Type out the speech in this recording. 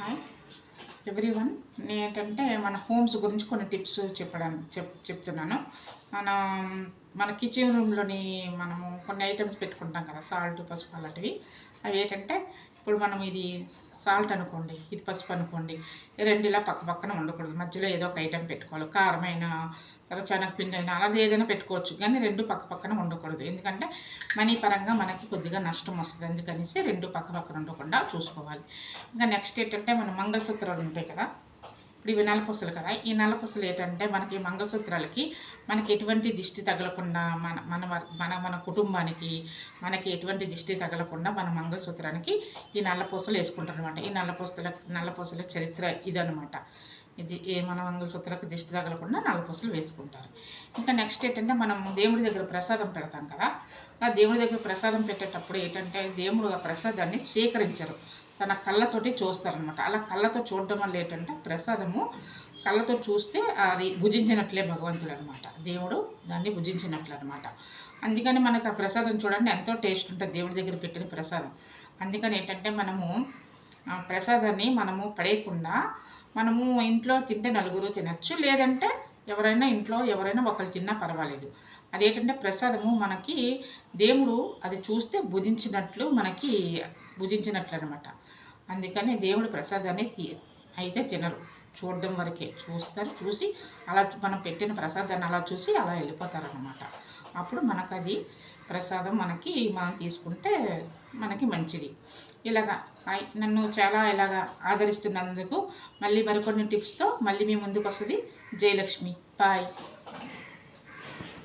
Hi everyone. నేనేంటంటే మన homes గురించి కొన్ని టిప్స్ చెప్తున్నాను. మన మన కిచెన్ రూమ్లోని మనము కొన్ని ఐటమ్స్ పెట్టుకుంటాం కదా, సాల్ట్, పసుపు అలాంటివి. అవి ఏంటంటే ఇప్పుడు మనం ఇది సాల్ట్ అనుకోండి, ఇది పసుపు అనుకోండి, ఈ రెండు ఇలా పక్క పక్కన ఉండకూడదు. మధ్యలో ఏదో ఒక ఐటెం పెట్టుకోవాలి. కారమైన, తర్వాత శనగపిండి అయినా అలాంటి ఏదైనా పెట్టుకోవచ్చు, కానీ రెండు పక్క పక్కన ఉండకూడదు. ఎందుకంటే మనీ పరంగా మనకి కొద్దిగా నష్టం వస్తుంది. అందుకనేసి రెండు పక్క పక్కన ఉండకుండా చూసుకోవాలి. ఇంకా నెక్స్ట్ ఏంటంటే మన మంగళసూత్రాలు ఉంటాయి కదా, ఇప్పుడు ఇవి నల్లపూసలు కదా. ఈ నల్లపూసలు ఏంటంటే మనకి మంగళసూత్రాలకి మనకి ఎటువంటి దిష్టి తగలకుండా మన మన మన మన కుటుంబానికి మనకి ఎటువంటి దిష్టి తగలకుండా మన మంగళసూత్రానికి ఈ నల్లపూసలు వేసుకుంటారు అనమాట. ఈ నల్లపూసల చరిత్ర ఇదనమాట. ఇది మన మంగళసూత్రాలకు దిష్టి తగలకుండా నల్లపూసలు వేసుకుంటారు. ఇంకా నెక్స్ట్ ఏంటంటే మనం దేవుడి దగ్గర ప్రసాదం పెడతాం కదా. ఆ దేవుడి దగ్గర ప్రసాదం పెట్టేటప్పుడు ఏంటంటే దేవుడు ఆ ప్రసాదాన్ని స్వీకరించరు, తన కళ్ళతోటి చూస్తారనమాట. అలా కళ్ళతో చూడడం వల్ల ఏంటంటే ప్రసాదము కళ్ళతో చూస్తే అది భుజించినట్లే భగవంతుడు అనమాట. దేవుడు దాన్ని భుజించినట్లు అనమాట. అందుకని మనకు ఆ ప్రసాదం చూడండి ఎంతో టేస్ట్ ఉంటుంది, దేవుడి దగ్గర పెట్టిన ప్రసాదం. అందుకని ఏంటంటే మనము ప్రసాదాన్ని మనము పడేయకుండా మనము ఇంట్లో తింటే నలుగురు తినచ్చు, లేదంటే ఎవరైనా ఒకరు తిన్నా పర్వాలేదు. అదేంటంటే ప్రసాదము మనకి దేవుడు అది చూస్తే భుజించినట్లు అనమాట. అందుకని దేవుడు ప్రసాదాన్ని అయితే తినరు, చూడడం వరకే చూస్తారు. చూసి అలా మనం పెట్టిన ప్రసాదాన్ని అలా చూసి అలా వెళ్ళిపోతారనమాట. అప్పుడు మనకు అది ప్రసాదం మనం తీసుకుంటే మనకి మంచిది. ఇలాగా నన్ను చాలా ఇలాగా ఆదరిస్తున్నందుకు మళ్ళీ మరికొన్ని టిప్స్తో మళ్ళీ మీ ముందుకు వస్తుంది జయలక్ష్మి. బాయ్.